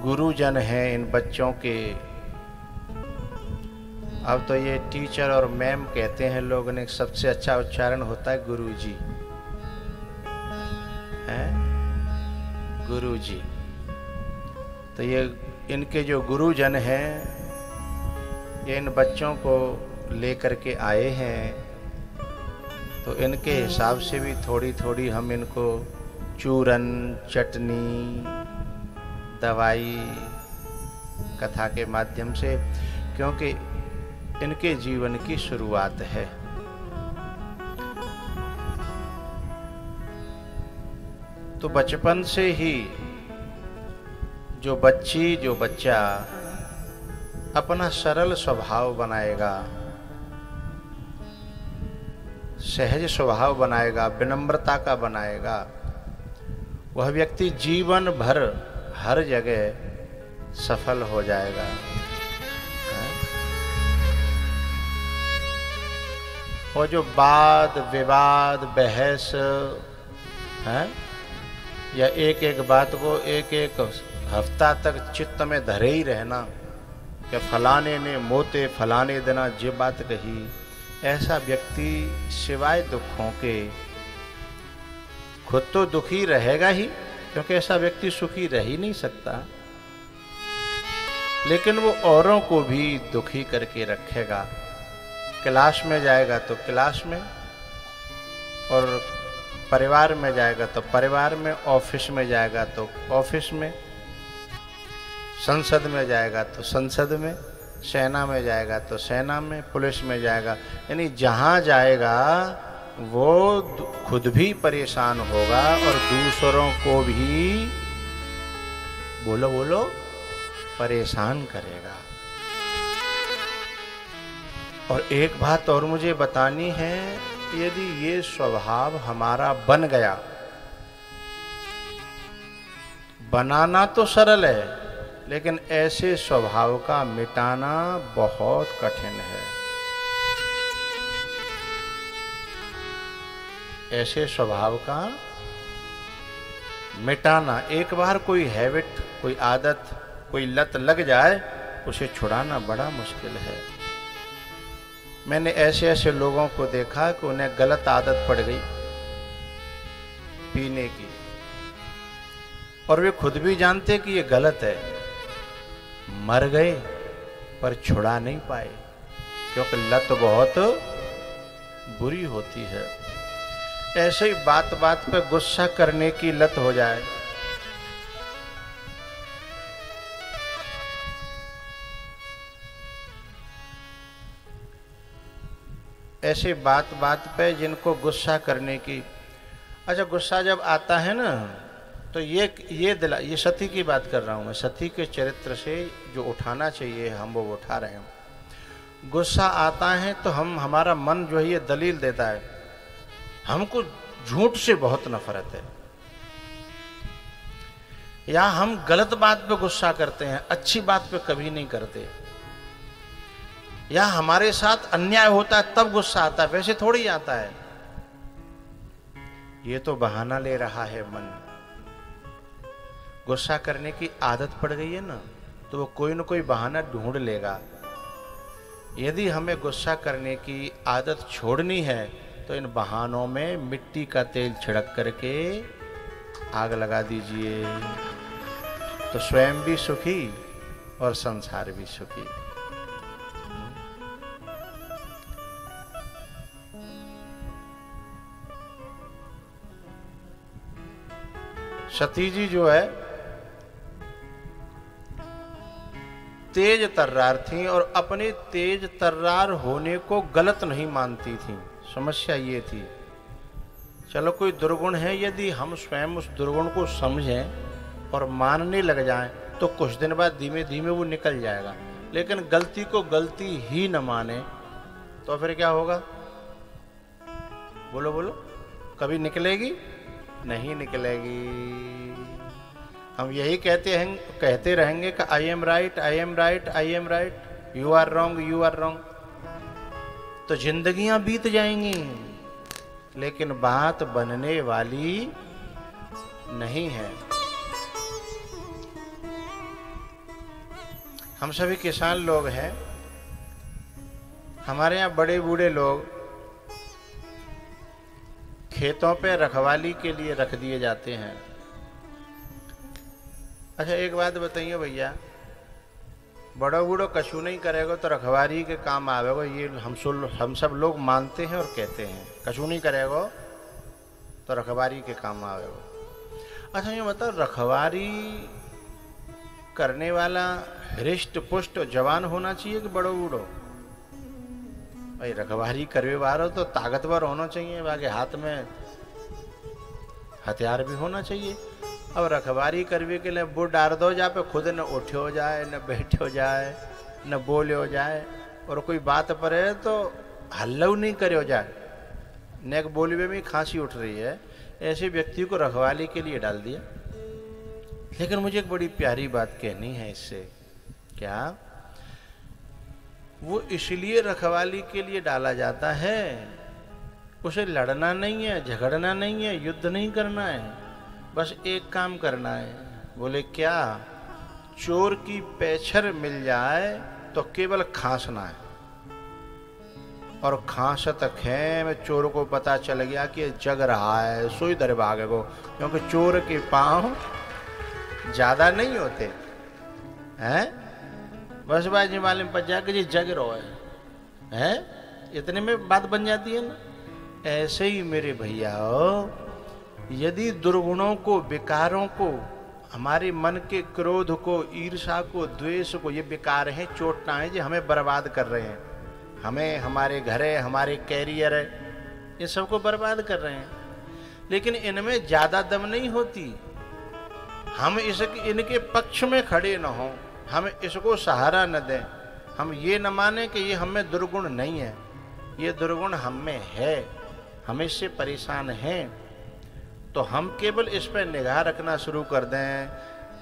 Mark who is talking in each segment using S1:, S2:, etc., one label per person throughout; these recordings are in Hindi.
S1: गुरुजन हैं इन बच्चों के। अब तो ये टीचर और मैम कहते हैं लोगों ने, सबसे अच्छा उच्चारण होता है गुरुजी, हैं गुरुजी। तो ये इनके जो गुरुजन हैं ये इन बच्चों को लेकर के आए हैं, तो इनके हिसाब से भी थोड़ी थोड़ी हम इनको चूरन, चटनी, दवाई कथा के माध्यम से, क्योंकि इनके जीवन की शुरुआत है। तो बचपन से ही जो बच्ची, जो बच्चा अपना सरल स्वभाव बनाएगा, सहज स्वभाव बनाएगा, विनम्रता का बनाएगा, वह व्यक्ति जीवन भर हर जगह सफल हो जाएगा। और जो वाद विवाद बहस है, या एक एक बात को एक एक हफ्ता तक चित्त में धरे ही रहना कि फलाने ने मोते फलाने देना जे बात कही, ऐसा व्यक्ति सिवाय दुखों के खुद तो दुखी रहेगा ही, क्योंकि ऐसा व्यक्ति सुखी रह ही नहीं सकता, लेकिन वो औरों को भी दुखी करके रखेगा। क्लास में जाएगा तो क्लास में, और परिवार में जाएगा तो परिवार में, ऑफिस में जाएगा तो ऑफिस में, संसद में जाएगा तो संसद में, सेना में जाएगा तो सेना में, पुलिस में जाएगा, यानी जहाँ जाएगा वो खुद भी परेशान होगा और दूसरों को भी बोलो बोलो परेशान करेगा। और एक बात और मुझे बतानी है, यदि ये स्वभाव हमारा बन गया, बनाना तो सरल है, लेकिन ऐसे स्वभाव का मिटाना बहुत कठिन है। ऐसे स्वभाव का मिटाना, एक बार कोई हैबिट, कोई आदत, कोई लत लग जाए, उसे छुड़ाना बड़ा मुश्किल है। मैंने ऐसे ऐसे लोगों को देखा कि उन्हें गलत आदत पड़ गई पीने की, और वे खुद भी जानते कि ये गलत है, मर गए पर छुड़ा नहीं पाए, क्योंकि लत बहुत बुरी होती है। ऐसे ही बात बात पे गुस्सा करने की लत हो जाए, ऐसे बात बात पे जिनको गुस्सा करने की, अच्छा गुस्सा जब आता है ना, तो ये सती की बात कर रहा हूं मैं, सती के चरित्र से जो उठाना चाहिए हम वो उठा रहे हैं। गुस्सा आता है तो हमारा मन जो है ये दलील देता है, हमको झूठ से बहुत नफरत है, या हम गलत बात पे गुस्सा करते हैं, अच्छी बात पे कभी नहीं करते, या हमारे साथ अन्याय होता है तब गुस्सा आता है, वैसे थोड़ी आता है। ये तो बहाना ले रहा है मन। गुस्सा करने की आदत पड़ गई है ना, तो वो कोई ना कोई बहाना ढूंढ लेगा। यदि हमें गुस्सा करने की आदत छोड़नी है तो इन बहानों में मिट्टी का तेल छिड़क करके आग लगा दीजिए, तो स्वयं भी सुखी और संसार भी सुखी। सती जी जो है तेज तर्रार थी, और अपने तेज तर्रार होने को गलत नहीं मानती थी। समस्या ये थी, चलो कोई दुर्गुण है, यदि हम स्वयं उस दुर्गुण को समझें और मानने लग जाएं तो कुछ दिन बाद धीमे धीमे वो निकल जाएगा, लेकिन गलती को गलती ही न माने तो फिर क्या होगा? बोलो बोलो, कभी निकलेगी? नहीं निकलेगी। हम यही कहते रहेंगे कि I am right, I am right, I am right, you are wrong, you are wrong, तो जिंदगियां बीत जाएंगी, लेकिन बात बनने वाली नहीं है। हम सभी किसान लोग हैं। हमारे यहाँ बड़े बूढ़े लोग खेतों पे रखवाली के लिए रख दिए जाते हैं। अच्छा एक बात बताइए भैया, बड़ा बूढ़ो कछु नहीं करेगा तो रखवाली के काम आवेगा, ये हम सब लोग मानते हैं और कहते हैं। कछु नहीं करेगा तो रखवाली के काम आवेगा। अच्छा ये बताओ, रखवाली करने वाला हृष्ट पुष्ट जवान होना चाहिए कि बड़ो बूढ़ो? भाई रखवाली करवे वालो तो ताकतवर होना चाहिए, बाकी हाथ में हथियार भी होना चाहिए। अब रखवाली करवे के लिए वो डार दो जा पे खुद न उठे हो जाए, न बैठे हो जाए, न बोले हो जाए, और कोई बात पर है तो हल्ला नहीं करे हो जाए, नेक बोली में भी खांसी उठ रही है, ऐसे व्यक्ति को रखवाली के लिए डाल दिया। लेकिन मुझे एक बड़ी प्यारी बात कहनी है इससे। क्या वो इसलिए रखवाली के लिए डाला जाता है, उसे लड़ना नहीं है, झगड़ना नहीं है, युद्ध नहीं करना है, बस एक काम करना है। बोले क्या? चोर की पैछर मिल जाए तो केवल खांसना है, और खांसत है में चोर को पता चल गया कि जग रहा है, सोई दर भागे को, क्योंकि चोर के पांव ज्यादा नहीं होते हैं, बस बाजी मालूम पड़ जाए कि जी जग रहा है, इतने में बात बन जाती है ना। ऐसे ही मेरे भैया, यदि दुर्गुणों को, विकारों को, हमारे मन के क्रोध को, ईर्ष्या को, द्वेष को, ये विकार हैं, चोटनाएं जो हमें बर्बाद कर रहे हैं, हमें, हमारे घर है, हमारे कैरियर है, ये सबको बर्बाद कर रहे हैं। लेकिन इनमें ज्यादा दम नहीं होती। हम इनके पक्ष में खड़े न हों, हम इसको सहारा न दें, हम ये न माने कि ये हमें दुर्गुण नहीं है, ये दुर्गुण हम में है, हम इससे परेशान हैं, तो हम केवल इस पर निगाह रखना शुरू कर दें।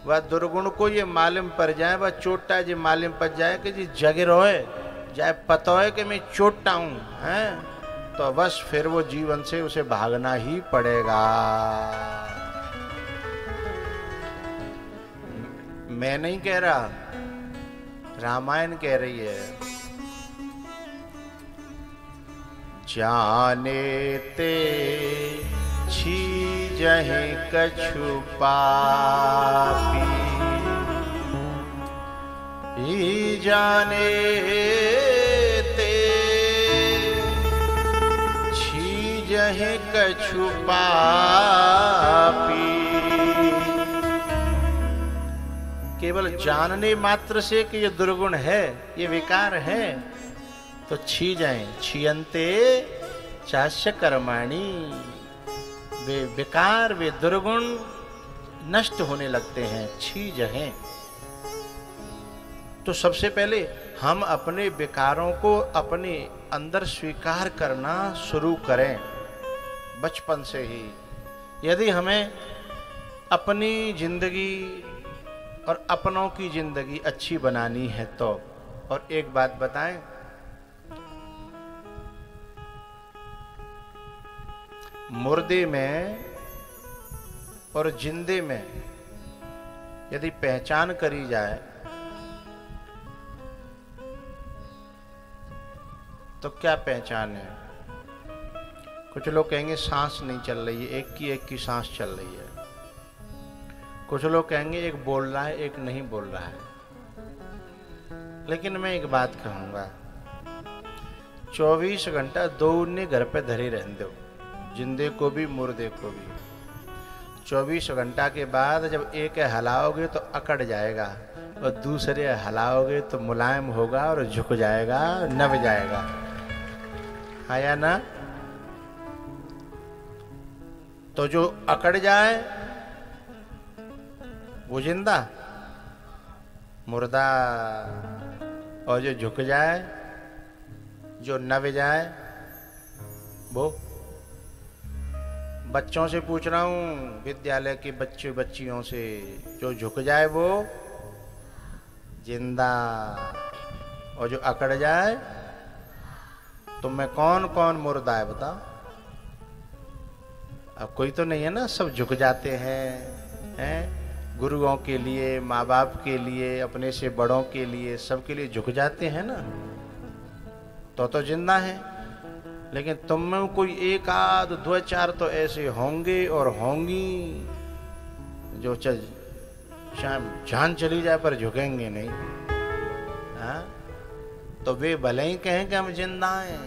S1: वह दुर्गुण को ये मालूम पड़ जाए, वह चोटा जी मालूम पड़ जाए कि जी जगे रोए जाए, पता है कि मैं चोटा हूं, हैं, तो बस फिर वो जीवन से उसे भागना ही पड़ेगा। मैं नहीं कह रहा, रामायण कह रही है। जाने ते छीजहि कछु पापी, जाने ते छीजहि कछु पापी। केवल जानने मात्र से कि ये दुर्गुण है, ये विकार है, तो छी जाए, छियंते चास्य कर्माणी, वे विकार, वे दुर्गुण नष्ट होने लगते हैं, छीज हैं। तो सबसे पहले हम अपने विकारों को अपने अंदर स्वीकार करना शुरू करें बचपन से ही। यदि हमें अपनी जिंदगी और अपनों की जिंदगी अच्छी बनानी है तो। और एक बात बताएं, मुर्दे में और जिंदे में यदि पहचान करी जाए तो क्या पहचान है? कुछ लोग कहेंगे सांस नहीं चल रही है, एक की सांस चल रही है। कुछ लोग कहेंगे एक बोल रहा है, एक नहीं बोल रहा है। लेकिन मैं एक बात कहूंगा, 24 घंटा दो ने घर पे धरे रहने दो, जिंदे को भी मुर्दे को भी। 24 घंटा के बाद जब एक हलाओगे तो अकड़ जाएगा, और दूसरे हलाओगे तो मुलायम होगा और झुक जाएगा, नब जाएगा, हाँ या ना? तो जो अकड़ जाए वो जिंदा, मुर्दा, और जो झुक जाए, जो नब जाए, वो। बच्चों से पूछ रहा हूं, विद्यालय के बच्चे बच्चियों से, जो झुक जाए वो जिंदा, और जो अकड़ जाए, तुम में कौन कौन मुर्दा है बताओ? अब कोई तो नहीं है ना, सब झुक जाते हैं, हैं? गुरुओं के लिए, माँ बाप के लिए, अपने से बड़ों के लिए, सबके लिए झुक जाते हैं ना, तो जिंदा है। लेकिन तुम में कोई एक आध दो चार तो ऐसे होंगे और होंगी जो जान चली जाए पर झुकेंगे नहीं। हाँ? तो वे भले ही कहें कि हम जिंदा हैं,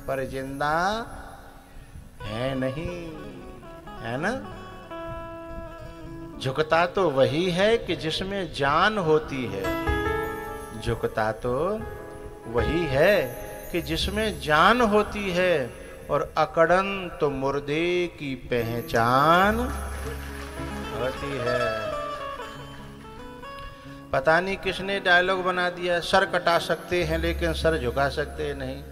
S1: पर जिंदा है नहीं, है ना। झुकता तो वही है कि जिसमें जान होती है, झुकता तो वही है कि जिसमें जान होती है, और अकड़न तो मुर्दे की पहचान होती है। पता नहीं किसने डायलॉग बना दिया, सर कटा सकते हैं लेकिन सर झुका सकते नहीं।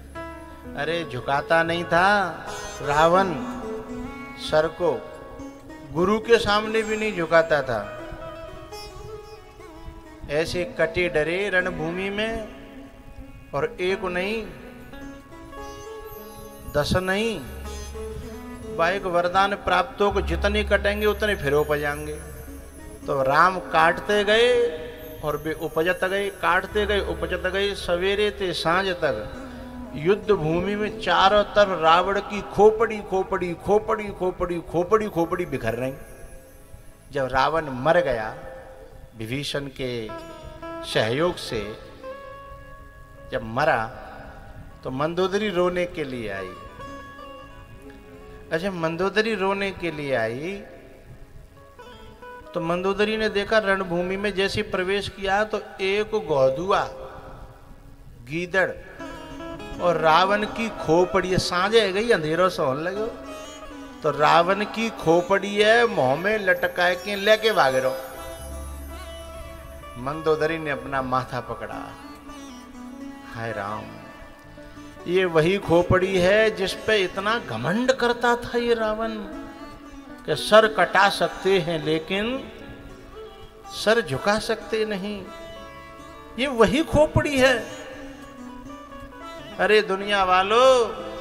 S1: अरे झुकाता नहीं था रावण सर को, गुरु के सामने भी नहीं झुकाता था। ऐसे कटे डरे रणभूमि में, और एक नहीं 10 नहीं, बाइक वरदान प्राप्त हो को जितने कटेंगे उतने फिर उपजाएंगे। तो राम काटते गए और वे उपजत गए, काटते गए उपजत गए। सवेरे ते सांझ तक युद्ध भूमि में चारों तरफ रावण की खोपड़ी खोपड़ी खोपड़ी खोपड़ी खोपड़ी खोपड़ी बिखर रही। जब रावण मर गया विभीषण के सहयोग से, जब मरा तो मंदोदरी रोने के लिए आई। अच्छा, मंदोदरी रोने के लिए आई तो मंदोदरी ने देखा रणभूमि में जैसे प्रवेश किया तो एक गौधुआ, गीदड़ और रावण की खोपड़ी, सांझे गई अंधेरों से होने लगे, तो रावण की खोपड़ी है मुंह में लटका के लेके भागे रहो। मंदोदरी ने अपना माथा पकड़ा, हाय राम, ये वही खोपड़ी है जिस पे इतना घमंड करता था ये रावण कि सर कटा सकते हैं लेकिन सर झुका सकते नहीं। ये वही खोपड़ी है। अरे दुनिया वालों,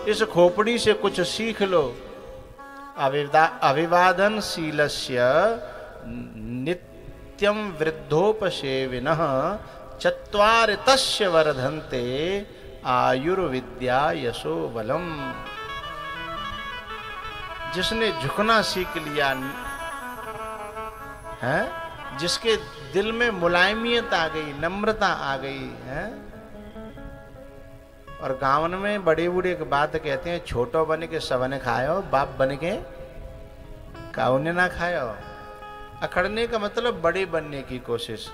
S1: इस खोपड़ी से कुछ सीख लो। अभिवादनशीलस्य नित्यं वृद्धोपसेविनः चत्वारितस्य वर्धन्ते आयुर्विद्या यशो बलम। जिसने झुकना सीख लिया है, जिसके दिल में मुलायमियत आ गई, नम्रता आ गई है। और गाँव में बड़े बूढ़े एक बात कहते हैं, छोटो बन के सबने खायो, बाप बन के काउने ना खायो। अखड़ने का मतलब बड़े बनने की कोशिश।